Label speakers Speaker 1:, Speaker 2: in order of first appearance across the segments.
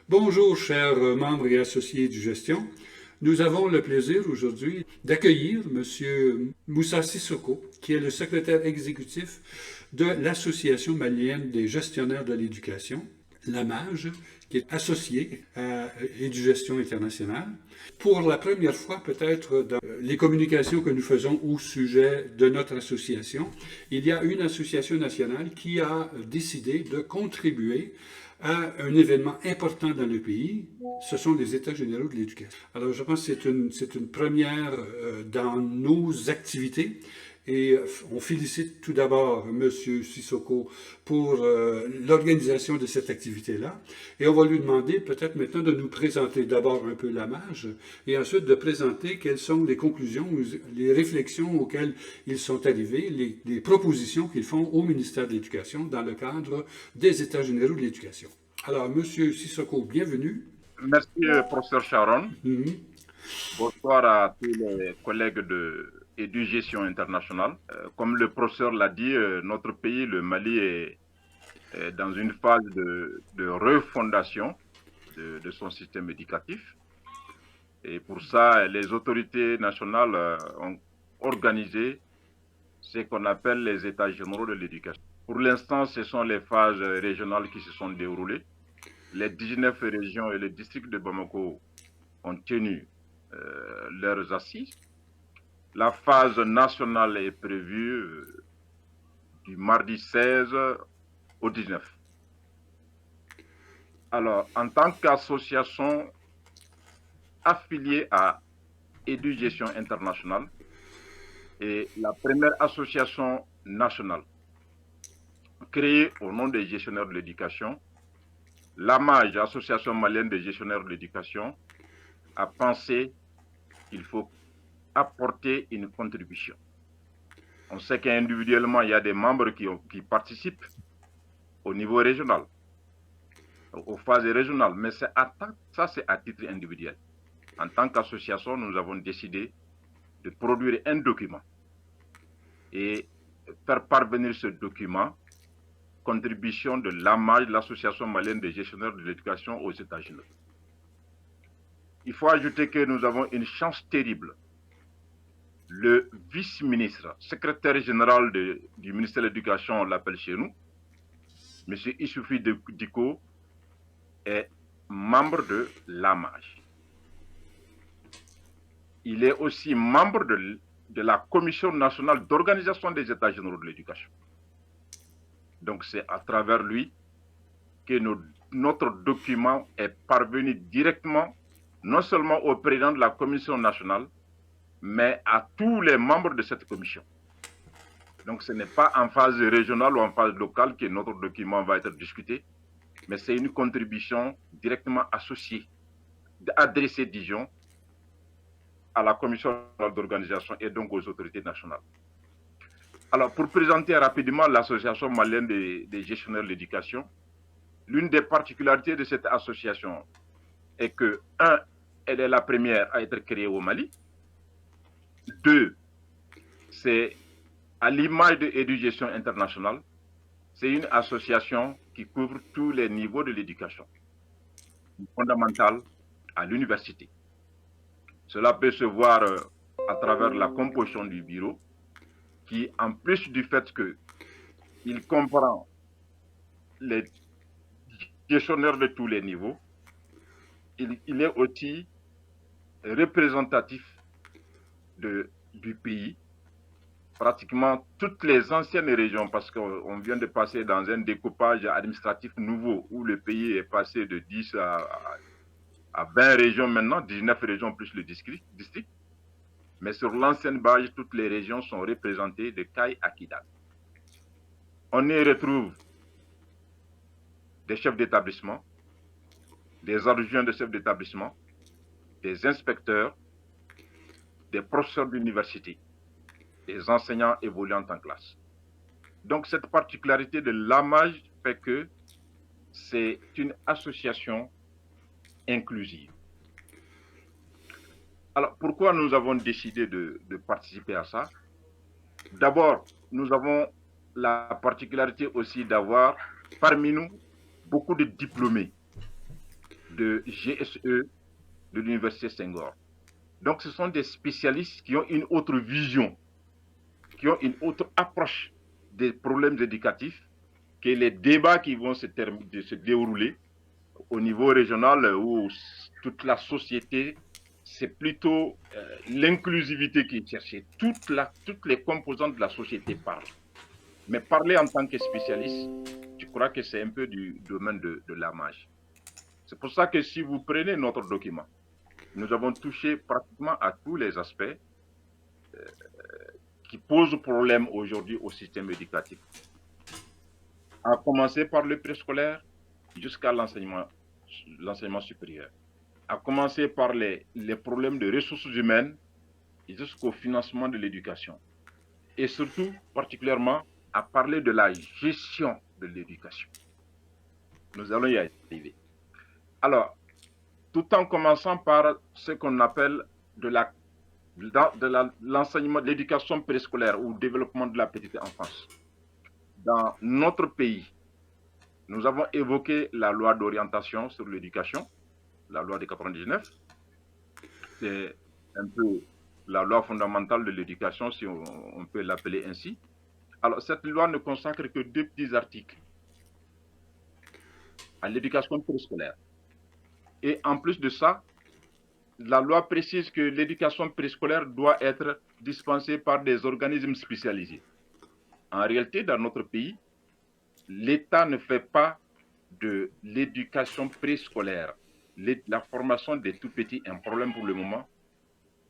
Speaker 1: Bonjour, chers membres et associés du Gestion. Nous avons le plaisir aujourd'hui d'accueillir M. Moussa Sissoko, qui est le secrétaire exécutif de l'Association malienne des gestionnaires de l'éducation, l'AMAGE, qui est associée à Édugestion internationale. Pour la première fois, peut-être, dans les communications que nous faisons au sujet de notre association, il y a une association nationale qui a décidé de contribuer à un événement important dans le pays, ce sont les États généraux de l'éducation. Alors, je pense que c'est une première dans nos activités. Et on félicite tout d'abord M. Sissoko pour l'organisation de cette activité-là. Et on va lui demander peut-être maintenant de nous présenter d'abord un peu la marge et ensuite de présenter quelles sont les conclusions, les réflexions auxquelles ils sont arrivés, les propositions qu'ils font au ministère de l'Éducation dans le cadre des États généraux de l'éducation. Alors, M. Sissoko, bienvenue.
Speaker 2: Merci, professeur Sharon. Bonsoir à tous les collègues de Édugestion internationale. Comme le professeur l'a dit, notre pays, le Mali, est dans une phase de refondation de son système éducatif. Et pour ça, les autorités nationales ont organisé ce qu'on appelle les États généraux de l'éducation. Pour l'instant, ce sont les phases régionales qui se sont déroulées. Les 19 régions et les districts de Bamako ont tenu leurs assises. La phase nationale est prévue du mardi 16 au 19. Alors, en tant qu'association affiliée à Édugestion internationale et la première association nationale créée au nom des gestionnaires de l'éducation, l'AMAGE, Association malienne des gestionnaires de l'éducation, a pensé qu'il faut apporter une contribution. On sait qu'individuellement, il y a des membres qui participent au niveau régional, aux phases régionales, mais ça c'est à titre individuel. En tant qu'association, nous avons décidé de produire un document et faire parvenir ce document, contribution de l'AMAGE, l'Association malienne des gestionnaires de l'éducation aux États-Unis. Il faut ajouter que nous avons une chance terrible. Le vice-ministre, secrétaire général du ministère de l'Éducation, on l'appelle chez nous, M. Issoufi Diko, est membre de l'AMAGE. Il est aussi membre de la Commission nationale d'organisation des États généraux de l'éducation. Donc c'est à travers lui que notre document est parvenu directement, non seulement au président de la Commission nationale, mais à tous les membres de cette commission. Donc ce n'est pas en phase régionale ou en phase locale que notre document va être discuté, mais c'est une contribution directement associée, adressée, disons, à la commission d'organisation et donc aux autorités nationales. Alors, pour présenter rapidement l'Association malienne des gestionnaires de l'éducation, l'une des particularités de cette association est que, un, elle est la première à être créée au Mali. Deux, c'est à l'image de Édugestion internationale, c'est une association qui couvre tous les niveaux de l'éducation, du fondamental à l'université. Cela peut se voir à travers la composition du bureau, qui, en plus du fait qu'il comprend les gestionnaires de tous les niveaux, il est aussi représentatif du pays, pratiquement toutes les anciennes régions, parce qu'on vient de passer dans un découpage administratif nouveau, où le pays est passé de 10 à 20 régions maintenant, 19 régions plus le district. Mais sur l'ancienne base, toutes les régions sont représentées de Caille à Kidal. On y retrouve des chefs d'établissement, des adjoints de chefs d'établissement, des inspecteurs, des professeurs d'université, des enseignants évoluant en classe. Donc cette particularité de l'AMAGE fait que c'est une association inclusive. Alors pourquoi nous avons décidé de participer à ça? D'abord, nous avons la particularité aussi d'avoir parmi nous beaucoup de diplômés de GSE de l'Université Senghor. Donc, ce sont des spécialistes qui ont une autre vision, qui ont une autre approche des problèmes éducatifs que les débats qui vont se dérouler au niveau régional où toute la société, c'est plutôt l'inclusivité qui est cherchée. Toutes les composantes de la société parlent. Mais parler en tant que spécialiste, je crois que c'est un peu du domaine de l'amage. C'est pour ça que si vous prenez notre document, nous avons touché pratiquement à tous les aspects qui posent problème aujourd'hui au système éducatif. À commencer par le préscolaire jusqu'à l'enseignement supérieur. À commencer par les problèmes de ressources humaines jusqu'au financement de l'éducation. Et surtout, particulièrement, à parler de la gestion de l'éducation. Nous allons y arriver. Alors, tout en commençant par ce qu'on appelle l'enseignement de l'éducation préscolaire ou développement de la petite enfance. Dans notre pays, nous avons évoqué la loi d'orientation sur l'éducation, la loi de 99. C'est un peu la loi fondamentale de l'éducation, si on peut l'appeler ainsi. Alors, cette loi ne consacre que 2 petits articles à l'éducation préscolaire. Et en plus de ça, la loi précise que l'éducation préscolaire doit être dispensée par des organismes spécialisés. En réalité, dans notre pays, l'État ne fait pas de l'éducation préscolaire, la formation des tout-petits, un problème pour le moment.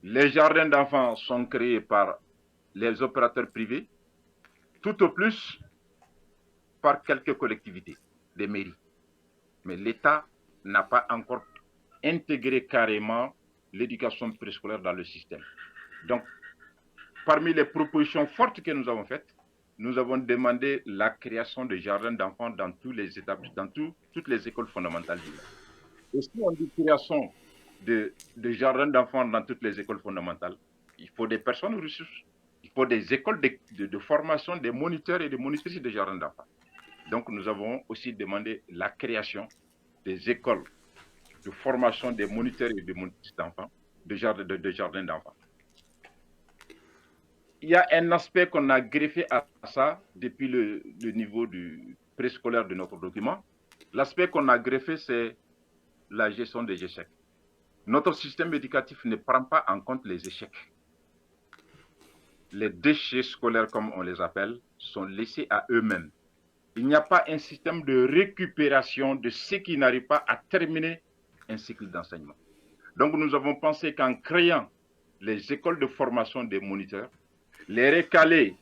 Speaker 2: Les jardins d'enfants sont créés par les opérateurs privés, tout au plus par quelques collectivités, des mairies. Mais l'État n'a pas encore intégré carrément l'éducation préscolaire dans le système. Donc, parmi les propositions fortes que nous avons faites, nous avons demandé la création de jardins d'enfants dans tous les établissements, dans toutes les écoles fondamentales. Et si on dit création de jardins d'enfants dans toutes les écoles fondamentales, il faut des personnes ressources, il faut des écoles de formation des moniteurs et des monitrices de jardins d'enfants. Donc, nous avons aussi demandé la création des écoles de formation des moniteurs et des monitrices d'enfants, de jardins d'enfants. Il y a un aspect qu'on a greffé à ça depuis le niveau du préscolaire de notre document. L'aspect qu'on a greffé, c'est la gestion des échecs. Notre système éducatif ne prend pas en compte les échecs. Les déchets scolaires, comme on les appelle, sont laissés à eux-mêmes. Il n'y a pas un système de récupération de ceux qui n'arrivent pas à terminer un cycle d'enseignement. Donc, nous avons pensé qu'en créant les écoles de formation des moniteurs, les recalés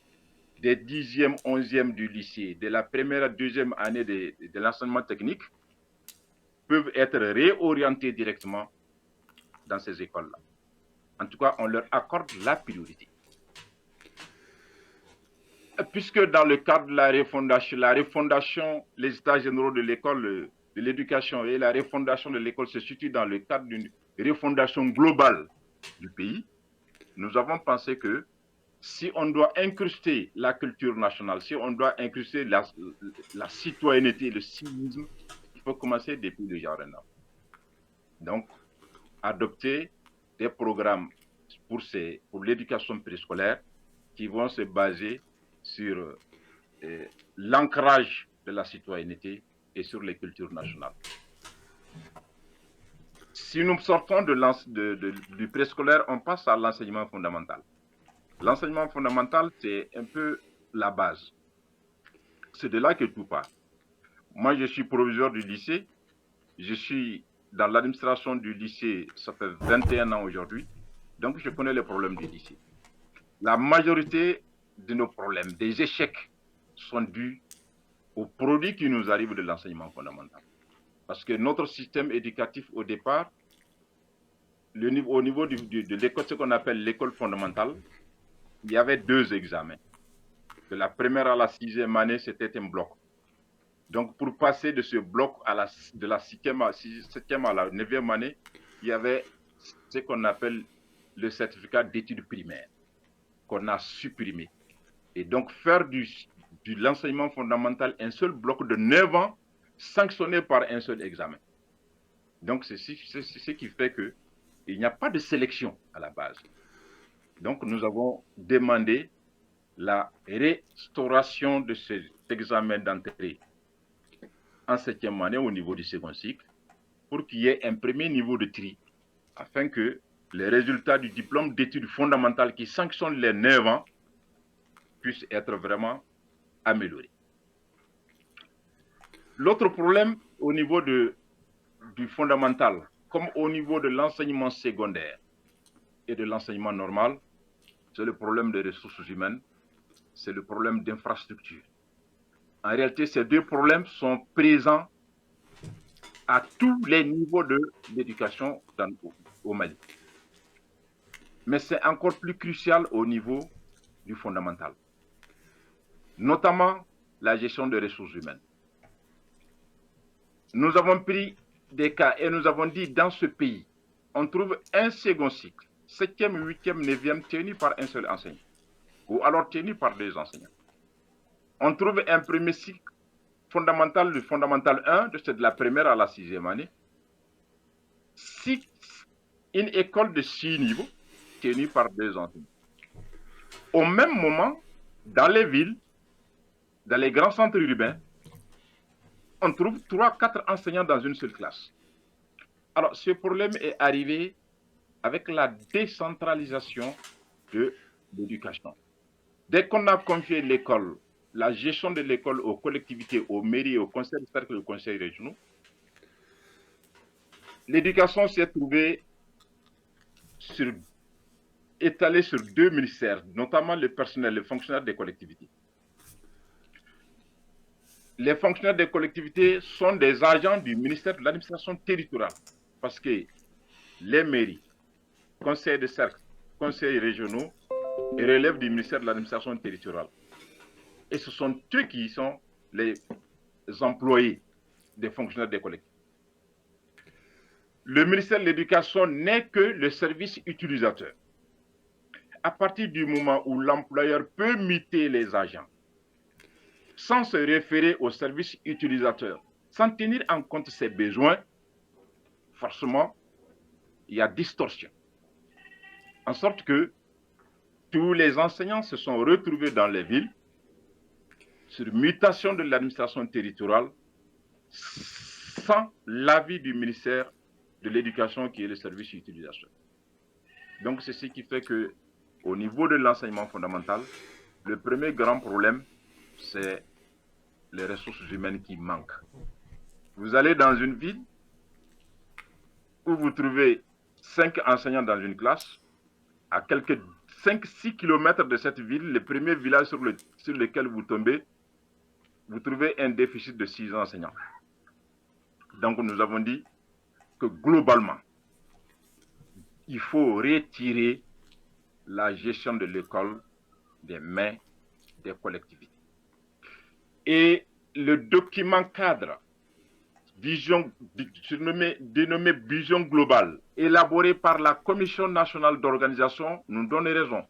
Speaker 2: des 10e, 11e du lycée, de la première à deuxième année de l'enseignement technique, peuvent être réorientés directement dans ces écoles-là. En tout cas, on leur accorde la priorité. Puisque dans le cadre de la refondation, les états généraux de l'école, de l'éducation et la refondation de l'école se situent dans le cadre d'une refondation globale du pays, nous avons pensé que si on doit incruster la culture nationale, si on doit incruster la citoyenneté, le civisme, il faut commencer depuis le jardin d'enfants. Donc, adopter des programmes pour l'éducation préscolaire qui vont se baser sur l'ancrage de la citoyenneté et sur les cultures nationales. Si nous sortons du préscolaire, on passe à l'enseignement fondamental. L'enseignement fondamental, c'est un peu la base. C'est de là que tout part. Moi, je suis proviseur du lycée. Je suis dans l'administration du lycée, ça fait 21 ans aujourd'hui. Donc, je connais les problèmes du lycée. La majorité de nos problèmes, des échecs, sont dus aux produits qui nous arrivent de l'enseignement fondamental. Parce que notre système éducatif, au départ, au niveau de l'école, ce qu'on appelle l'école fondamentale, il y avait 2 examens. De la première à la 6e année, c'était un bloc. Donc, pour passer de ce bloc de la 7e à la 9e année, il y avait ce qu'on appelle le certificat d'études primaires, qu'on a supprimé. Et donc, faire de l'enseignement fondamental un seul bloc de 9 ans, sanctionné par un seul examen. Donc, c'est ce qui fait qu'il n'y a pas de sélection à la base. Donc, nous avons demandé la restauration de cet examen d'entrée en 7e année au niveau du second cycle pour qu'il y ait un premier niveau de tri afin que les résultats du diplôme d'études fondamentales qui sanctionnent les 9 ans puissent être vraiment améliorés. L'autre problème au niveau du fondamental, comme au niveau de l'enseignement secondaire et de l'enseignement normal, c'est le problème des ressources humaines, c'est le problème d'infrastructure. En réalité, ces deux problèmes sont présents à tous les niveaux de l'éducation au Mali. Mais c'est encore plus crucial au niveau du fondamental, notamment la gestion des ressources humaines. Nous avons pris des cas et nous avons dit dans ce pays, on trouve un second cycle, 7e, 8e, 9e, tenu par un seul enseignant, ou alors tenu par deux enseignants. On trouve un premier cycle fondamental, le fondamental 1, c'est de la première à la 6e année. Une école de 6 niveaux, tenue par deux enseignants. Au même moment, dans les villes, dans les grands centres urbains, on trouve 3-4 enseignants dans une seule classe. Alors, ce problème est arrivé avec la décentralisation de l'éducation. Dès qu'on a confié l'école, la gestion de l'école aux collectivités, aux mairies, aux conseils de cercle et aux conseils régionaux, l'éducation s'est trouvée étalée sur deux ministères, notamment le personnel, les fonctionnaires des collectivités. Les fonctionnaires des collectivités sont des agents du ministère de l'administration territoriale, parce que les mairies, conseils de cercle, conseils régionaux relèvent du ministère de l'administration territoriale. Et ce sont eux qui sont les employés des fonctionnaires des collectivités. Le ministère de l'Éducation n'est que le service utilisateur. À partir du moment où l'employeur peut muter les agents sans se référer au service utilisateur, sans tenir en compte ses besoins, forcément, il y a distorsion. En sorte que tous les enseignants se sont retrouvés dans les villes sur mutation de l'administration territoriale sans l'avis du ministère de l'Éducation qui est le service utilisateur. Donc, c'est ce qui fait que, au niveau de l'enseignement fondamental, le premier grand problème, c'est les ressources humaines qui manquent. Vous allez dans une ville où vous trouvez 5 enseignants dans une classe, à quelques 5-6 km de cette ville, le premier village sur lequel vous tombez, vous trouvez un déficit de 6 enseignants. Donc, nous avons dit que globalement, il faut retirer la gestion de l'école des mains des collectivités. Et le document cadre, dénommé Vision globale, élaboré par la Commission nationale d'organisation, nous donne raison.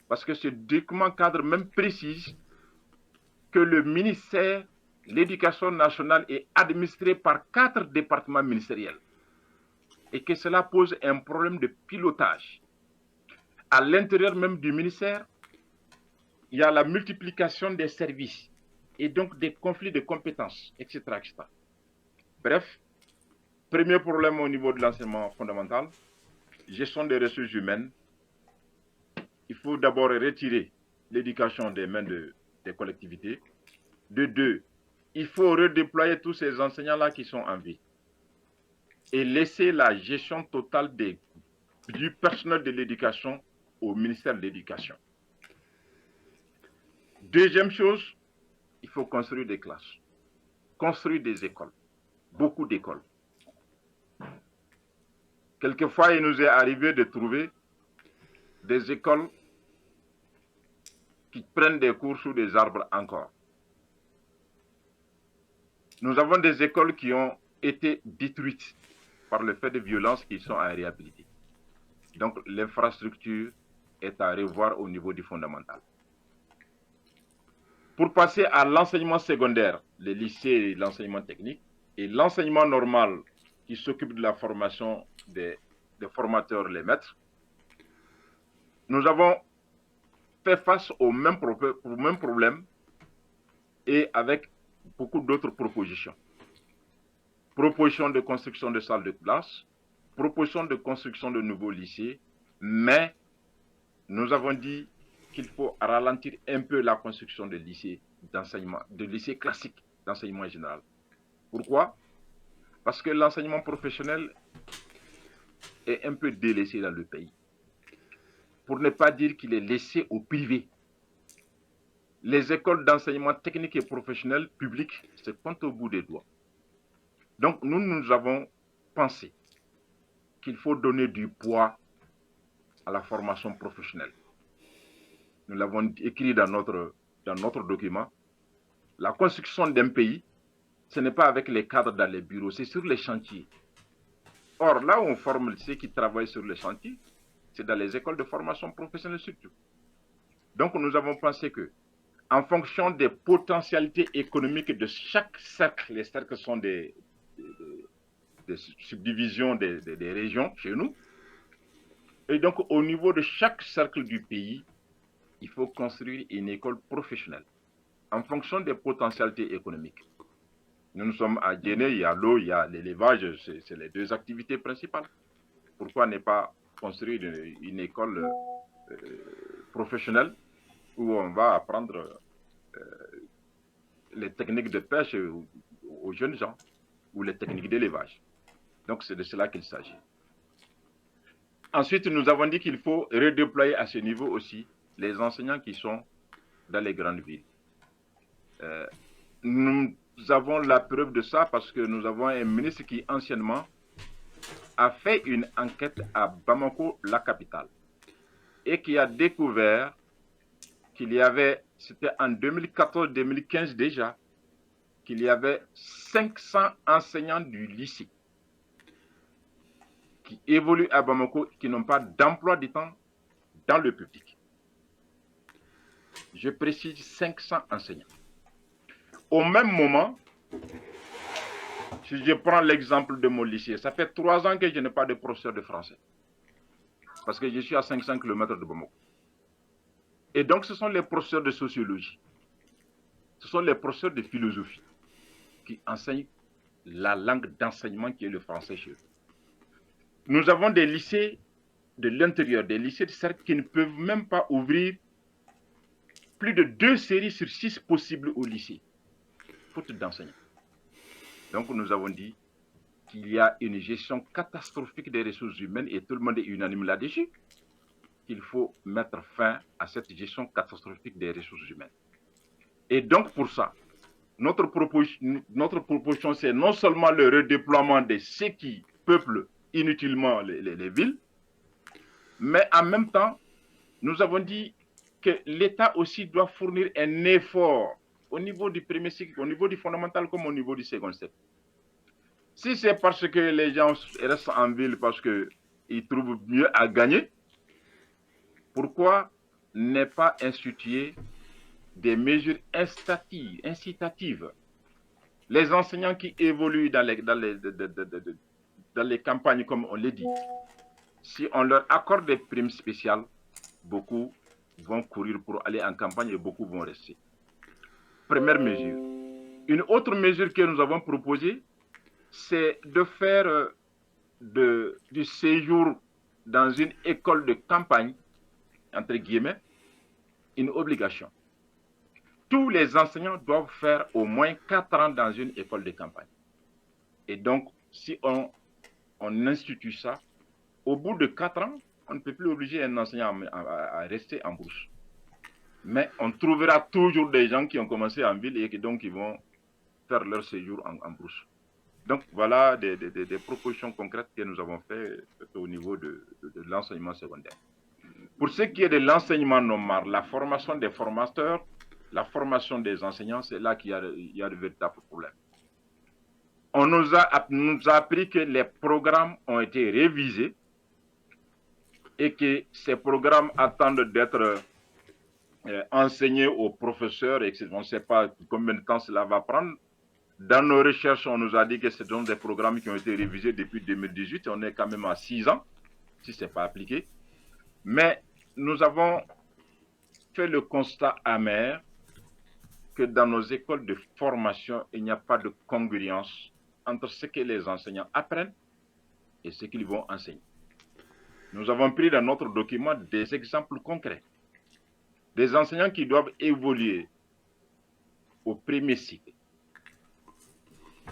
Speaker 2: Parce que ce document cadre même précise que le ministère de l'Éducation nationale est administré par 4 départements ministériels et que cela pose un problème de pilotage. À l'intérieur même du ministère, il y a la multiplication des services et donc des conflits de compétences, etc., etc. Bref, premier problème au niveau de l'enseignement fondamental, gestion des ressources humaines. Il faut d'abord retirer l'éducation des mains des collectivités. De deux, il faut redéployer tous ces enseignants-là qui sont en vie et laisser la gestion totale du personnel de l'éducation au ministère de l'Éducation. Deuxième chose, il faut construire des classes, construire des écoles, beaucoup d'écoles. Quelquefois, il nous est arrivé de trouver des écoles qui prennent des cours sous des arbres encore. Nous avons des écoles qui ont été détruites par le fait de violences qui sont à réhabiliter. Donc, l'infrastructure est à revoir au niveau du fondamental. Pour passer à l'enseignement secondaire, les lycées et l'enseignement technique, et l'enseignement normal qui s'occupe de la formation des formateurs, les maîtres, nous avons fait face au même problème et avec beaucoup d'autres propositions. Proposition de construction de salles de classe, proposition de construction de nouveaux lycées, mais nous avons dit qu'il faut ralentir un peu la construction de lycées d'enseignement, de lycées classiques d'enseignement général. Pourquoi? Parce que l'enseignement professionnel est un peu délaissé dans le pays. Pour ne pas dire qu'il est laissé au privé. Les écoles d'enseignement technique et professionnel public se comptent au bout des doigts. Donc nous avons pensé qu'il faut donner du poids à la formation professionnelle. Nous l'avons écrit dans notre document. La construction d'un pays, ce n'est pas avec les cadres dans les bureaux, c'est sur les chantiers. Or, là où on forme ceux qui travaillent sur les chantiers, c'est dans les écoles de formation professionnelle surtout. Donc, nous avons pensé que, en fonction des potentialités économiques de chaque cercle, les cercles sont des subdivisions des régions chez nous, et donc au niveau de chaque cercle du pays, il faut construire une école professionnelle en fonction des potentialités économiques. Nous sommes à Djéné, il y a l'eau, il y a l'élevage, c'est les deux activités principales. Pourquoi ne pas construire une école professionnelle où on va apprendre les techniques de pêche aux jeunes gens ou les techniques d'élevage. Donc c'est de cela qu'il s'agit. Ensuite, nous avons dit qu'il faut redéployer à ce niveau aussi les enseignants qui sont dans les grandes villes. Nous avons la preuve de ça parce que nous avons un ministre qui anciennement a fait une enquête à Bamako, la capitale, et qui a découvert qu'il y avait, c'était en 2014-2015 déjà, qu'il y avait 500 enseignants du lycée qui évoluent à Bamako, qui n'ont pas d'emploi du temps dans le public. Je précise 500 enseignants. Au même moment, si je prends l'exemple de mon lycée, ça fait 3 ans que je n'ai pas de professeur de français. Parce que je suis à 500 km de Bamako. Et donc, ce sont les professeurs de sociologie, ce sont les professeurs de philosophie qui enseignent la langue d'enseignement qui est le français chez eux. Nous avons des lycées de l'intérieur, des lycées de cercle qui ne peuvent même pas ouvrir plus de 2 séries sur 6 possibles au lycée, faute d'enseignants. Donc, nous avons dit qu'il y a une gestion catastrophique des ressources humaines et tout le monde est unanime là-dessus, qu'il faut mettre fin à cette gestion catastrophique des ressources humaines. Et donc, pour ça, notre proposition, c'est non seulement le redéploiement de ceux qui peuplent inutilement les villes, mais en même temps, nous avons dit que l'État aussi doit fournir un effort au niveau du premier cycle, au niveau du fondamental comme au niveau du second cycle. Si c'est parce que les gens restent en ville parce qu'ils trouvent mieux à gagner, pourquoi ne pas instituer des mesures incitatives? Les enseignants qui évoluent dans les campagnes, comme on l'a dit, si on leur accorde des primes spéciales, beaucoup vont courir pour aller en campagne et beaucoup vont rester. Première mesure. Une autre mesure que nous avons proposée, c'est de faire du séjour dans une école de campagne, entre guillemets, une obligation. Tous les enseignants doivent faire au moins 4 ans dans une école de campagne. Et donc, si on institue ça, au bout de 4 ans, on ne peut plus obliger un enseignant à rester en bourse. Mais on trouvera toujours des gens qui ont commencé en ville et qui donc ils vont faire leur séjour en bourse. Donc, voilà des propositions concrètes que nous avons faites au niveau de l'enseignement secondaire. Pour ce qui est de l'enseignement normal, la formation des formateurs, la formation des enseignants, c'est là qu'il y a de véritables problèmes. On nous a appris que les programmes ont été révisés et que ces programmes attendent d'être enseignés aux professeurs et on ne sait pas combien de temps cela va prendre. Dans nos recherches, on nous a dit que ce sont des programmes qui ont été révisés depuis 2018. On est quand même à 6 ans, si ce n'est pas appliqué. Mais nous avons fait le constat amer que dans nos écoles de formation, il n'y a pas de congruence entre ce que les enseignants apprennent et ce qu'ils vont enseigner. Nous avons pris dans notre document des exemples concrets. Des enseignants qui doivent évoluer au premier cycle,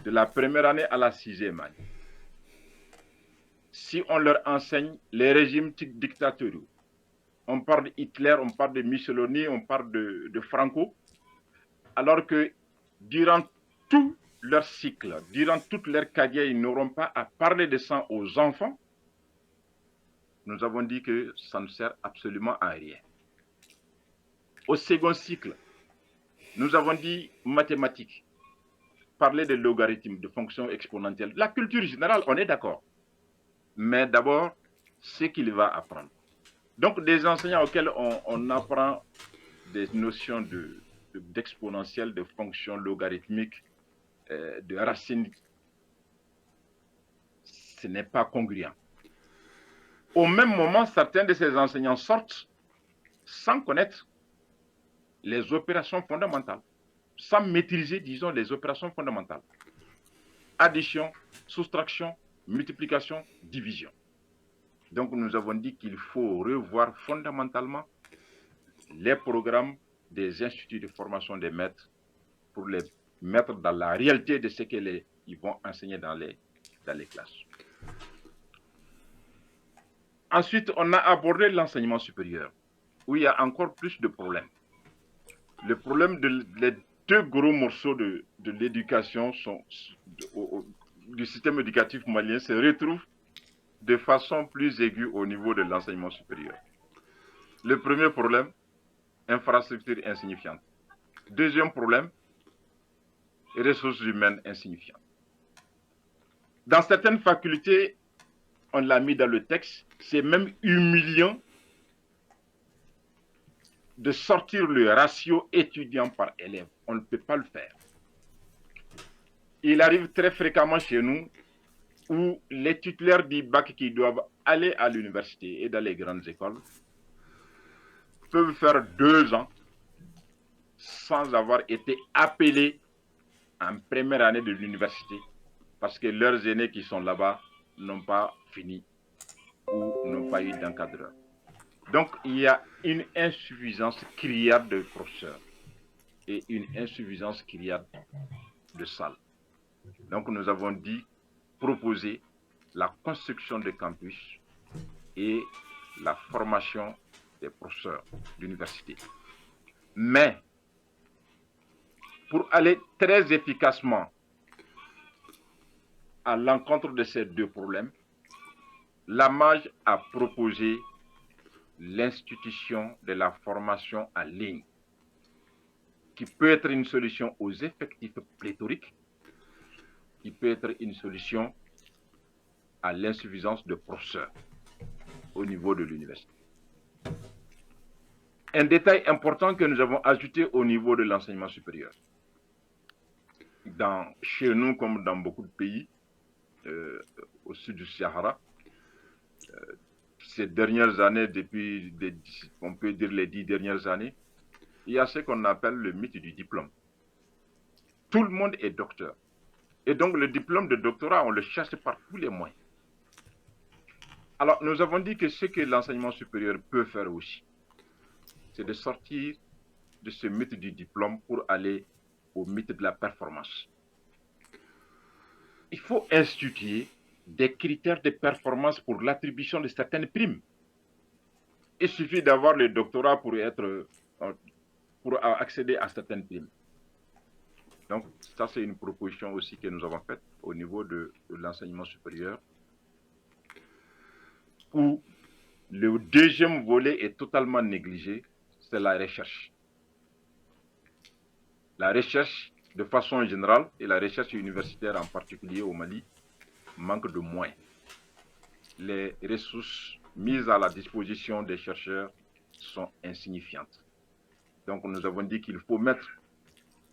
Speaker 2: de la première année à la 6e année. Si on leur enseigne les régimes dictatoriaux, on parle de Hitler, on parle de Mussolini, on parle de Franco, alors que durant tout leur cycle, durant toute leur carrière, ils n'auront pas à parler de ça aux enfants, nous avons dit que ça ne sert absolument à rien. Au second cycle, nous avons dit mathématiques, parler de logarithmes, de fonctions exponentielles. La culture générale, on est d'accord. Mais d'abord, ce qu'il va apprendre. Donc, des enseignants auxquels on apprend des notions d'exponentielle, de fonctions logarithmiques, de racines, ce n'est pas congruent. Au même moment, certains de ces enseignants sortent sans connaître les opérations fondamentales, sans maîtriser, disons, les opérations fondamentales. Addition, soustraction, multiplication, division. Donc, nous avons dit qu'il faut revoir fondamentalement les programmes des instituts de formation des maîtres pour les mettre dans la réalité de ce qu'ils vont enseigner dans les classes. Ensuite, on a abordé l'enseignement supérieur, où il y a encore plus de problèmes. Le problème les deux gros morceaux de l'éducation du système éducatif malien se retrouvent de façon plus aiguë au niveau de l'enseignement supérieur. Le premier problème, infrastructure insignifiante. Deuxième problème, ressources humaines insignifiantes. Dans certaines facultés, on l'a mis dans le texte, c'est même humiliant de sortir le ratio étudiant par élève. On ne peut pas le faire. Il arrive très fréquemment chez nous où les titulaires du bac qui doivent aller à l'université et dans les grandes écoles peuvent faire 2 ans sans avoir été appelés en première année de l'université parce que leurs aînés qui sont là-bas n'ont pas fini ou n'ont pas eu d'encadreur. Donc, il y a une insuffisance criarde de professeurs et une insuffisance criarde de salles. Donc, nous avons dit proposer la construction de campus et la formation des professeurs d'université. Mais, pour aller très efficacement à l'encontre de ces deux problèmes, l'AMAJ a proposé l'institution de la formation en ligne, qui peut être une solution aux effectifs pléthoriques, qui peut être une solution à l'insuffisance de professeurs au niveau de l'université. Un détail important que nous avons ajouté au niveau de l'enseignement supérieur. Chez nous, comme dans beaucoup de pays, au sud du Sahara, ces dernières années, on peut dire les 10 dernières années, il y a ce qu'on appelle le mythe du diplôme. Tout le monde est docteur. Et donc le diplôme de doctorat, on le cherche par tous les moyens. Alors nous avons dit que ce que l'enseignement supérieur peut faire aussi, c'est de sortir de ce mythe du diplôme pour aller au mythe de la performance. Il faut instituer des critères de performance pour l'attribution de certaines primes. Il suffit d'avoir le doctorat pour accéder à certaines primes. Donc, ça, c'est une proposition aussi que nous avons faite au niveau de l'enseignement supérieur, où le deuxième volet est totalement négligé, c'est la recherche. La recherche, de façon générale, et la recherche universitaire en particulier au Mali, manque de moyens. Les ressources mises à la disposition des chercheurs sont insignifiantes. Donc, nous avons dit qu'il faut mettre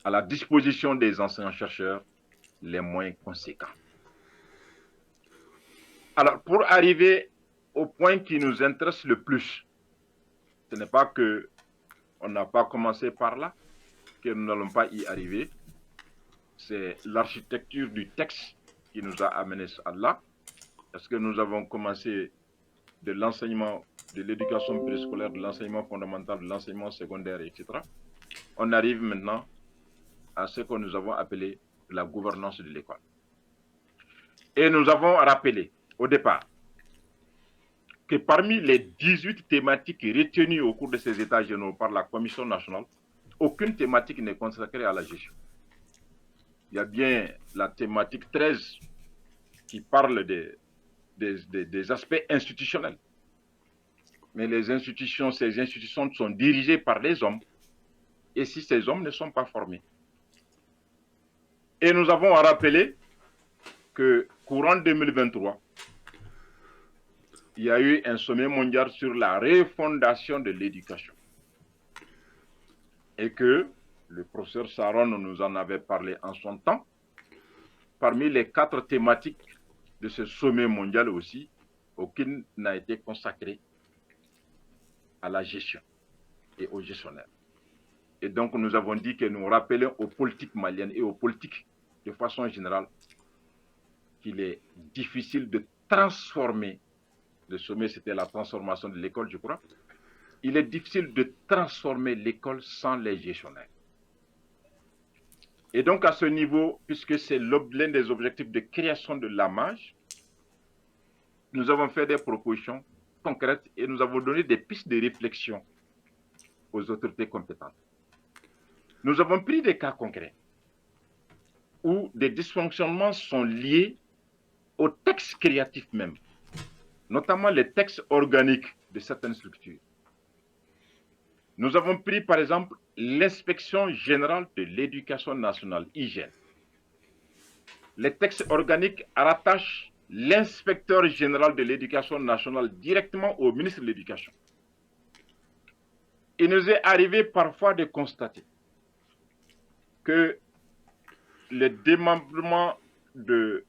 Speaker 2: à la disposition des enseignants-chercheurs les moyens conséquents. Alors, pour arriver au point qui nous intéresse le plus, ce n'est pas que on n'a pas commencé par là, que nous n'allons pas y arriver. C'est l'architecture du texte qui nous a amené à là. Parce que nous avons commencé de l'enseignement, de l'éducation préscolaire, de l'enseignement fondamental, de l'enseignement secondaire, etc. On arrive maintenant à ce que nous avons appelé la gouvernance de l'école. Et nous avons rappelé au départ que parmi les 18 thématiques retenues au cours de ces états généraux par la Commission nationale, aucune thématique n'est consacrée à la gestion. Il y a bien la thématique 13 qui parle des aspects institutionnels. Mais ces institutions sont dirigées par les hommes. Et si ces hommes ne sont pas formés. Et nous avons rappelé que courant 2023, il y a eu un sommet mondial sur la refondation de l'éducation. Et que le professeur Saron nous en avait parlé en son temps. Parmi les 4 thématiques de ce sommet mondial aussi, aucune n'a été consacrée à la gestion et aux gestionnaires. Et donc nous avons dit que nous rappelons aux politiques maliennes et aux politiques de façon générale qu'il est difficile de transformer, le sommet c'était la transformation de l'école je crois, il est difficile de transformer l'école sans les gestionnaires. Et donc à ce niveau, puisque c'est l'un des objectifs de création de l'AMAGE, nous avons fait des propositions concrètes et nous avons donné des pistes de réflexion aux autorités compétentes. Nous avons pris des cas concrets où des dysfonctionnements sont liés aux textes créatifs même, notamment les textes organiques de certaines structures. Nous avons pris par exemple l'inspection générale de l'éducation nationale, hygiène. Les textes organiques rattachent l'inspecteur général de l'éducation nationale directement au ministre de l'Éducation. Il nous est arrivé parfois de constater que le démembrement de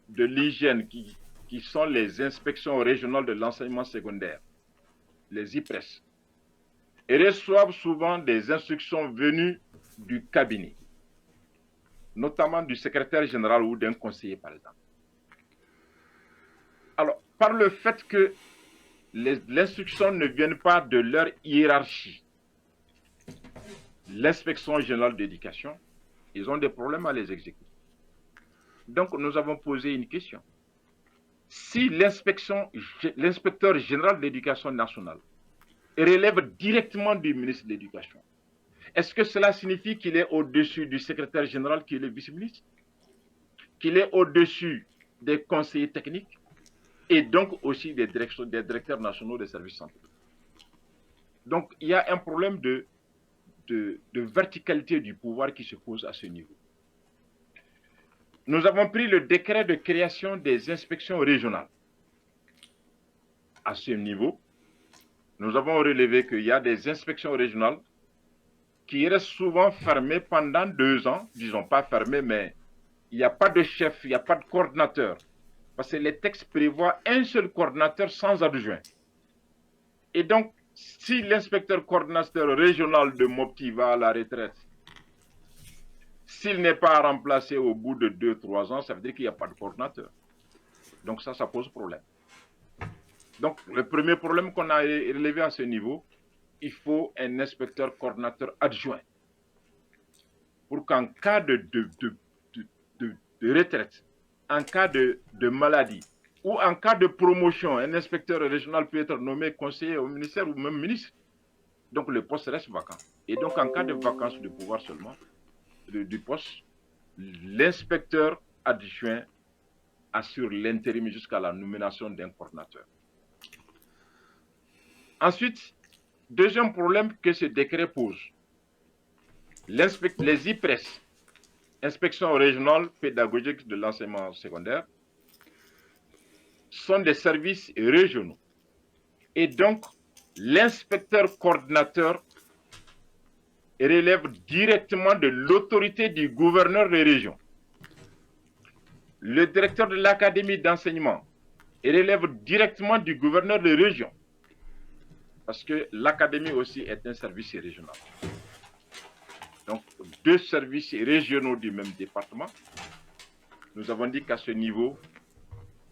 Speaker 2: l'hygiène, qui sont les inspections régionales de l'enseignement secondaire, les IPRES, reçoivent souvent des instructions venues du cabinet, notamment du secrétaire général ou d'un conseiller, par exemple. Alors, par le fait que l'instruction ne vienne pas de leur hiérarchie, l'inspection générale d'éducation, ils ont des problèmes à les exécuter. Donc, nous avons posé une question. Si l'inspecteur général de l'éducation nationale relève directement du ministre de l'Éducation, est-ce que cela signifie qu'il est au-dessus du secrétaire général qui est le vice-ministre, qu'il est au-dessus des conseillers techniques et donc aussi des directeurs nationaux des services santé? Donc, il y a un problème de verticalité du pouvoir qui se pose à ce niveau. Nous avons pris le décret de création des inspections régionales. À ce niveau, nous avons relevé qu'il y a des inspections régionales qui restent souvent fermées pendant 2 ans, disons pas fermées, mais il n'y a pas de chef, il n'y a pas de coordinateur, parce que les textes prévoient un seul coordinateur sans adjoint. Et donc, si l'inspecteur coordinateur régional de Mopti va à la retraite, s'il n'est pas remplacé au bout de 2-3 ans, ça veut dire qu'il n'y a pas de coordinateur. Donc ça pose problème. Donc le premier problème qu'on a relevé à ce niveau, il faut un inspecteur coordinateur adjoint pour qu'en cas de retraite, en cas de maladie ou en cas de promotion, un inspecteur régional peut être nommé conseiller au ministère ou même ministre. Donc le poste reste vacant. Et donc en cas de vacance du pouvoir seulement, du poste, l'inspecteur adjoint assure l'intérim jusqu'à la nomination d'un coordinateur. Ensuite, deuxième problème que ce décret pose, les IPRES, Inspection régionale pédagogique de l'enseignement secondaire, sont des services régionaux. Et donc, l'inspecteur coordinateur relève directement de l'autorité du gouverneur de région. Le directeur de l'académie d'enseignement relève directement du gouverneur de région, parce que l'académie aussi est un service régional. Donc, 2 services régionaux du même département. Nous avons dit qu'à ce niveau,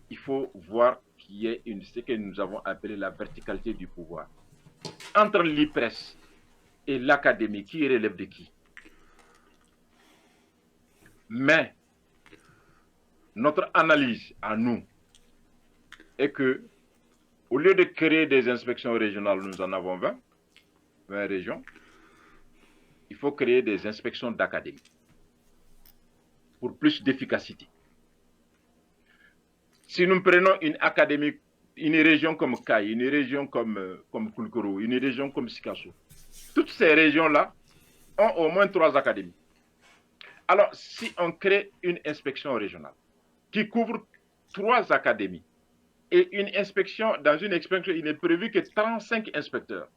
Speaker 2: il faut voir qu'il y ait ce que nous avons appelé la verticalité du pouvoir. Entre l'IPRES et l'académie, qui relève de qui? Mais notre analyse à nous est que, au lieu de créer des inspections régionales, nous en avons 20 régions, il faut créer des inspections d'académie pour plus d'efficacité. Si nous prenons une académie, une région comme Kai, une région comme Kulkoro, une région comme Sikasso, toutes ces régions-là ont au moins 3 académies. Alors, si on crée une inspection régionale qui couvre 3 académies, et une inspection, dans une inspection, il n'est prévu que 35 inspecteurs,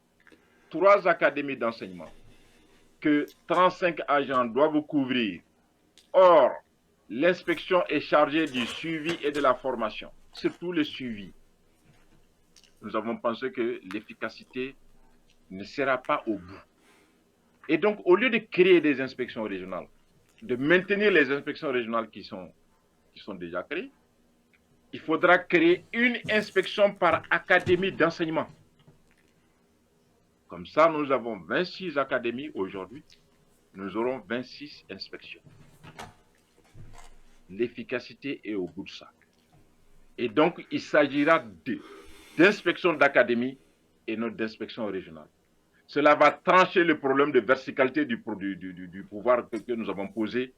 Speaker 2: 3 académies d'enseignement, que 35 agents doivent couvrir. Or, l'inspection est chargée du suivi et de la formation, surtout le suivi. Nous avons pensé que l'efficacité ne sera pas au bout. Et donc, au lieu de créer des inspections régionales, de maintenir les inspections régionales qui sont déjà créées, il faudra créer une inspection par académie d'enseignement. Comme ça, nous avons 26 académies aujourd'hui. Nous aurons 26 inspections. L'efficacité est au bout de ça. Et donc, il s'agira d'inspection d'académie et non d'inspection régionale. Cela va trancher le problème de verticalité du pouvoir que nous avons posé.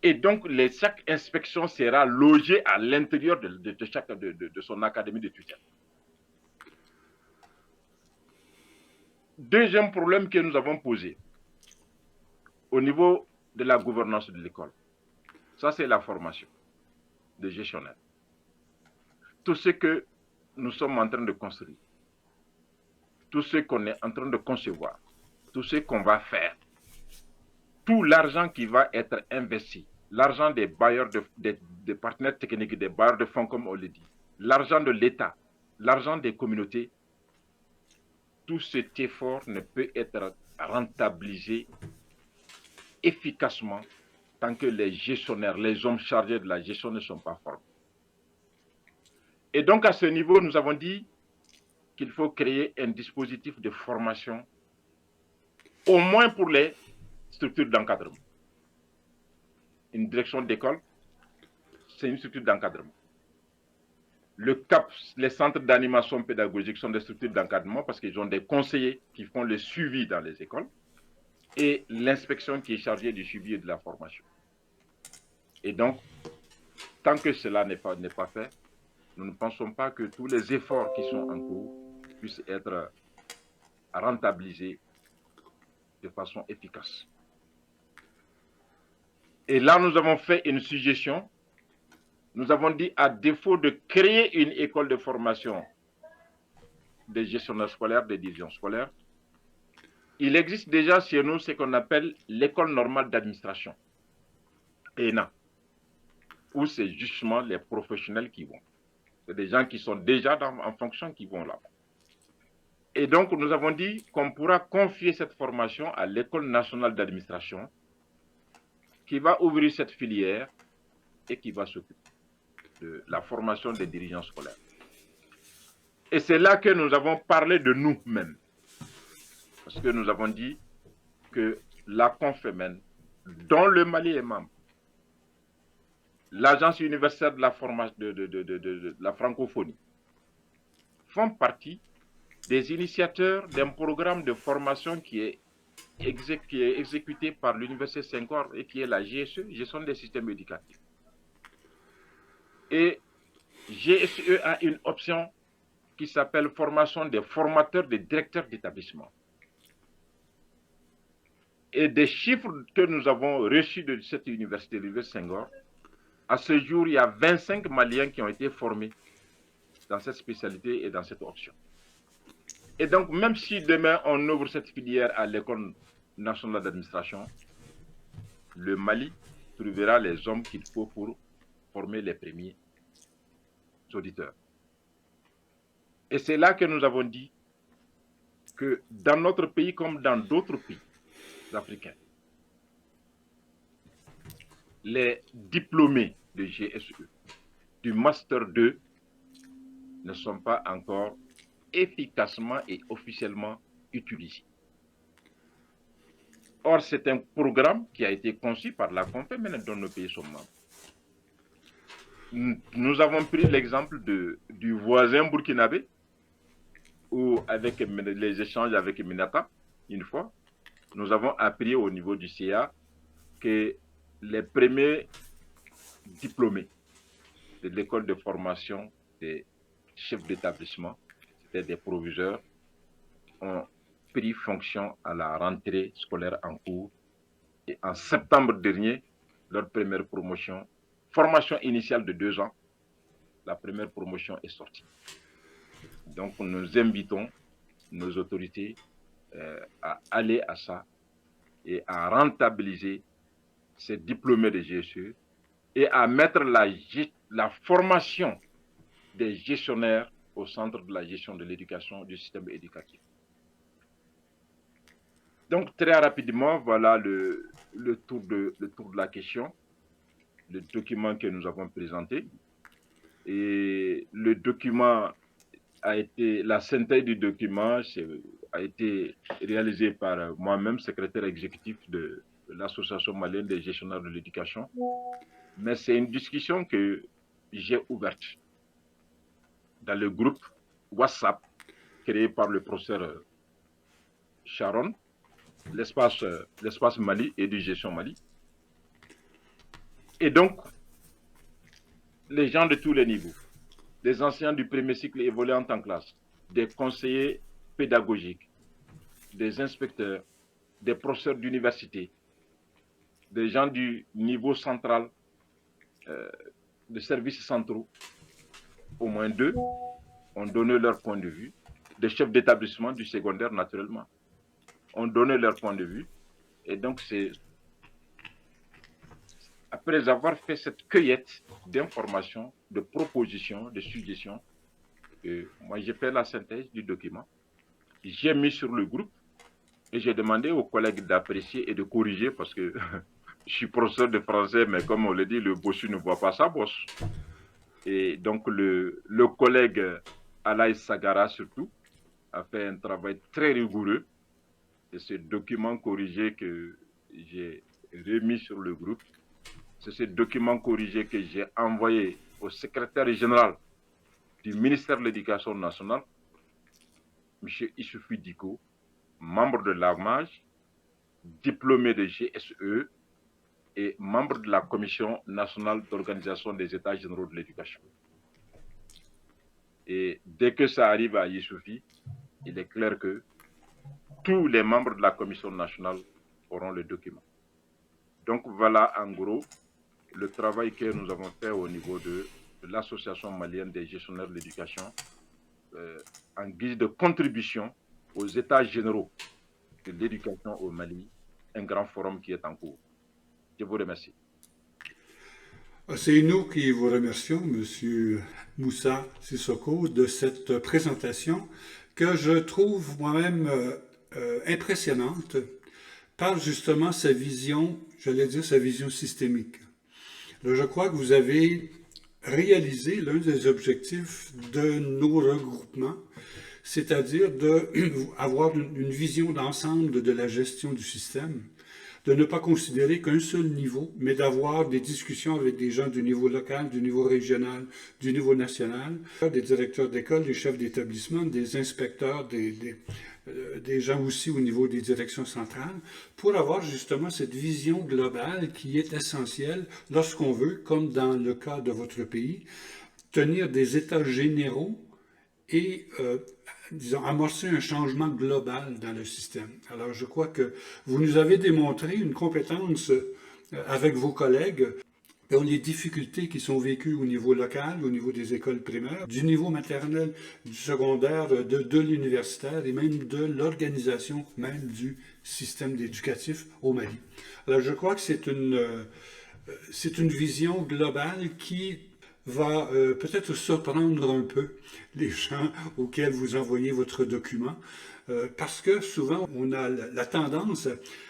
Speaker 2: Et donc, chaque inspection sera logée à l'intérieur de son académie de tutelle. Deuxième problème que nous avons posé au niveau de la gouvernance de l'école, ça c'est la formation des gestionnaires. Tout ce que nous sommes en train de construire, tout ce qu'on est en train de concevoir, tout ce qu'on va faire, tout l'argent qui va être investi, l'argent des bailleurs, des partenaires techniques, des bailleurs de fonds, comme on le dit, l'argent de l'État, l'argent des communautés, tout cet effort ne peut être rentabilisé efficacement tant que les gestionnaires, les hommes chargés de la gestion ne sont pas formés. Et donc, à ce niveau, nous avons dit qu'il faut créer un dispositif de formation, au moins pour les structures d'encadrement. Une direction d'école, c'est une structure d'encadrement. Le CAP, les centres d'animation pédagogique sont des structures d'encadrement parce qu'ils ont des conseillers qui font le suivi dans les écoles et l'inspection qui est chargée du suivi et de la formation. Et donc, tant que cela n'est pas fait, nous ne pensons pas que tous les efforts qui sont en cours puissent être rentabilisés de façon efficace. Et là, nous avons fait une suggestion. Nous avons dit, à défaut de créer une école de formation des gestionnaires scolaires, des divisions scolaires, il existe déjà chez nous ce qu'on appelle l'école normale d'administration, ENA, où c'est justement les professionnels qui vont. C'est des gens qui sont déjà en fonction qui vont là-bas. Et donc, nous avons dit qu'on pourra confier cette formation à l'école nationale d'administration, qui va ouvrir cette filière et qui va s'occuper de la formation des dirigeants scolaires. Et c'est là que nous avons parlé de nous-mêmes. Parce que nous avons dit que la Confémen, dont le Mali est membre, l'Agence universitaire de la formation de la francophonie, font partie des initiateurs d'un programme de formation qui est exécuté par l'Université Senghor et qui est la GSE, Gestion des systèmes éducatifs. Et GSE a une option qui s'appelle formation des formateurs, des directeurs d'établissement. Et des chiffres que nous avons reçus de cette université, l'Université Senghor, à ce jour, il y a 25 Maliens qui ont été formés dans cette spécialité et dans cette option. Et donc, même si demain on ouvre cette filière à l'École nationale d'administration, le Mali trouvera les hommes qu'il faut pour former les premiers auditeurs. Et c'est là que nous avons dit que dans notre pays comme dans d'autres pays africains, les diplômés de GSE, du Master 2, ne sont pas encore efficacement et officiellement utilisés. Or, c'est un programme qui a été conçu par la CONFEMEN dont nos pays sont membres. Nous avons pris l'exemple du voisin burkinabé, où avec les échanges avec Minata, une fois, nous avons appris au niveau du CA que les premiers diplômés de l'école de formation des chefs d'établissement, c'était des proviseurs, ont pris fonction à la rentrée scolaire en cours. Et en septembre dernier, leur première promotion, formation initiale de 2 ans, la première promotion est sortie. Donc nous invitons nos autorités à aller à ça et à rentabiliser ces diplômés de GSE et à mettre la formation des gestionnaires au centre de la gestion de l'éducation, du système éducatif. Donc très rapidement, voilà le tour de la question, le document que nous avons présenté. Et le document la synthèse du document a été réalisée par moi-même, secrétaire exécutif de l'Association malienne des gestionnaires de l'éducation. Mais c'est une discussion que j'ai ouverte dans le groupe WhatsApp créé par le professeur Sharon, l'espace Mali et du gestion Mali. Et donc, les gens de tous les niveaux, des enseignants du premier cycle évoluant en classe, des conseillers pédagogiques, des inspecteurs, des professeurs d'université, des gens du niveau central, des services centraux, au moins 2, ont donné leur point de vue, des chefs d'établissement du secondaire naturellement, ont donné leur point de vue. Et donc, c'est après avoir fait cette cueillette d'informations, de propositions, de suggestions, moi j'ai fait la synthèse du document, j'ai mis sur le groupe et j'ai demandé aux collègues d'apprécier et de corriger parce que je suis professeur de français, mais comme on le dit, le bossu ne voit pas sa bosse. Et donc le collègue Alaïs Sagara surtout a fait un travail très rigoureux. Et ce document corrigé que j'ai remis sur le groupe, c'est ce document corrigé que j'ai envoyé au secrétaire général du ministère de l'Éducation nationale, M. Issoufou Diko, membre de l'AMAJ, diplômé de GSE et membre de la Commission nationale d'organisation des États généraux de l'éducation. Et dès que ça arrive à Issoufou, il est clair que tous les membres de la Commission nationale auront le document. Donc voilà en gros le travail que nous avons fait au niveau de l'Association malienne des gestionnaires de l'éducation en guise de contribution aux États généraux de l'éducation au Mali, un grand forum qui est en cours. Je vous remercie.
Speaker 1: C'est nous qui vous remercions, Monsieur Moussa Sissoko, de cette présentation que je trouve moi-même impressionnante par justement sa vision, j'allais dire sa vision systémique. Là, je crois que vous avez réalisé l'un des objectifs de nos regroupements, c'est-à-dire d'avoir une vision d'ensemble de la gestion du système, de ne pas considérer qu'un seul niveau, mais d'avoir des discussions avec des gens du niveau local, du niveau régional, du niveau national, des directeurs d'école, des chefs d'établissement, des inspecteurs, des gens aussi au niveau des directions centrales, pour avoir justement cette vision globale qui est essentielle lorsqu'on veut, comme dans le cas de votre pays, tenir des états généraux et, disons, amorcer un changement global dans le système. Alors, je crois que vous nous avez démontré une compétence avec vos collègues dans les difficultés qui sont vécues au niveau local, au niveau des écoles primaires, du niveau maternel, du secondaire, de l'universitaire et même de l'organisation même du système éducatif au Mali. Alors, je crois que c'est c'est une vision globale qui va peut-être surprendre un peu les gens auxquels vous envoyez votre document, parce que souvent on a la tendance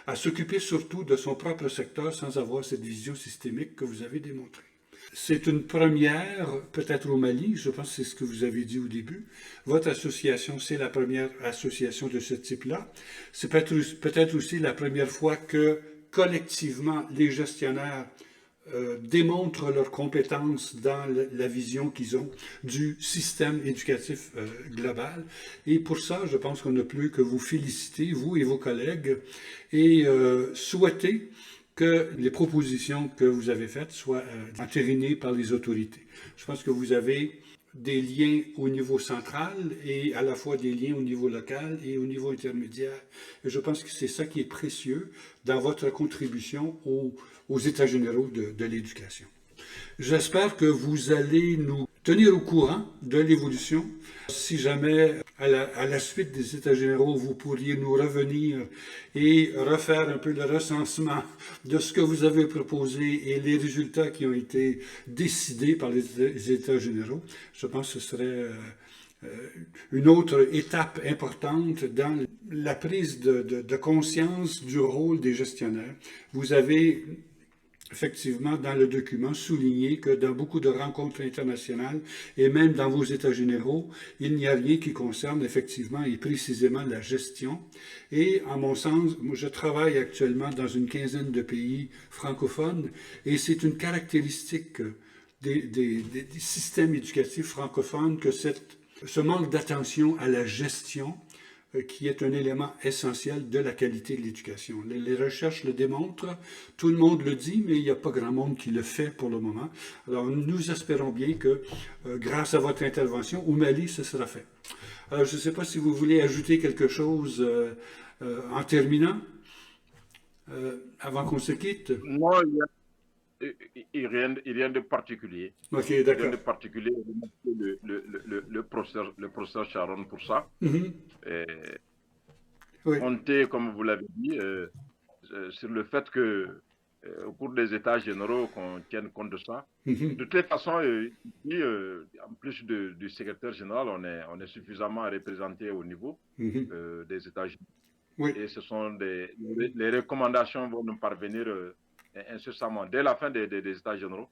Speaker 1: à s'occuper surtout de son propre secteur sans avoir cette vision systémique que vous avez démontrée. C'est une première, peut-être au Mali, je pense que c'est ce que vous avez dit au début. Votre association, c'est la première association de ce type-là. C'est peut-être aussi la première fois que collectivement les gestionnaires démontrent leurs compétences dans la vision qu'ils ont du système éducatif global. Et pour ça, je pense qu'on n'a plus que vous féliciter, vous et vos collègues, et souhaiter que les propositions que vous avez faites soient entérinées par les autorités. Je pense que vous avez des liens au niveau central et à la fois des liens au niveau local et au niveau intermédiaire. Et je pense que c'est ça qui est précieux dans votre contribution aux États généraux de l'éducation. J'espère que vous allez nous tenir au courant de l'évolution. Si jamais, à la suite des États généraux, vous pourriez nous revenir et refaire un peu le recensement de ce que vous avez proposé et les résultats qui ont été décidés par les États généraux, je pense que ce serait une autre étape importante dans la prise de conscience du rôle des gestionnaires. Vous avez effectivement, dans le document, souligné que dans beaucoup de rencontres internationales et même dans vos États généraux, il n'y a rien qui concerne effectivement et précisément la gestion. Et en mon sens, moi, je travaille actuellement dans une quinzaine de pays francophones et c'est une caractéristique des systèmes éducatifs francophones que ce manque d'attention à la gestion qui est un élément essentiel de la qualité de l'éducation. Les recherches le démontrent, tout le monde le dit, mais il n'y a pas grand monde qui le fait pour le moment. Alors nous espérons bien que grâce à votre intervention, au Mali, ce sera fait. Alors je ne sais pas si vous voulez ajouter quelque chose en terminant, avant qu'on se quitte.
Speaker 2: Non, rien de particulier.
Speaker 1: Ok, d'accord.
Speaker 2: Rien de particulier. Le professeur Sharon pour ça.
Speaker 1: Oui.
Speaker 2: Compter, comme vous l'avez dit, sur le fait que au cours des États généraux, qu'on tienne compte de ça. De toutes les façons, en plus du secrétaire général, on est suffisamment représenté au niveau des États généraux.
Speaker 1: Oui.
Speaker 2: Et ce sont les recommandations vont nous parvenir incessamment. Dès la fin des États généraux,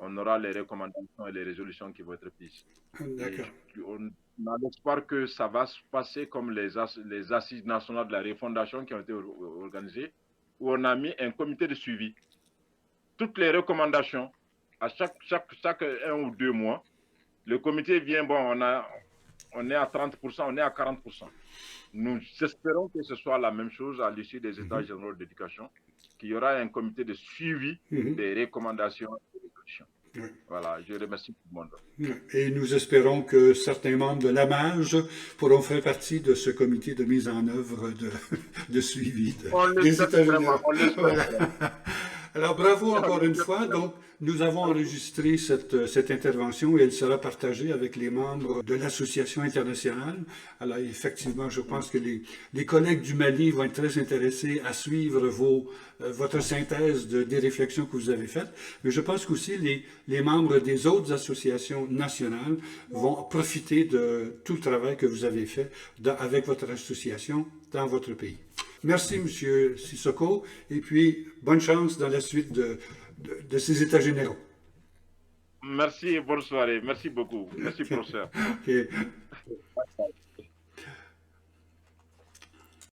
Speaker 2: on aura les recommandations et les résolutions qui vont être prises.
Speaker 1: D'accord.
Speaker 2: On a l'espoir que ça va se passer comme les assises nationales de la refondation qui ont été organisées, où on a mis un comité de suivi. Toutes les recommandations, à chaque 1 ou 2 mois, le comité vient, bon, on est à 30%, on est à 40%. Nous espérons que ce soit la même chose à l'issue des États généraux d'éducation, qu'il y aura un comité de suivi des recommandations et des résolutions. Oui. Voilà, je remercie tout le monde.
Speaker 1: Et nous espérons que certains membres de l'AMAGE pourront faire partie de ce comité de mise en œuvre de suivi des États généraux. Voilà. Alors, bravo encore une fois. Donc, nous avons enregistré cette intervention et elle sera partagée avec les membres de l'association internationale. Alors, effectivement, je pense que les collègues du Mali vont être très intéressés à suivre votre synthèse des réflexions que vous avez faites. Mais je pense qu'aussi les membres des autres associations nationales vont profiter de tout le travail que vous avez fait avec votre association dans votre pays. Merci, M. Sissoko, et puis bonne chance dans la suite de ces États généraux.
Speaker 2: Merci et bonne soirée. Merci beaucoup. Merci, professeur.
Speaker 1: Okay.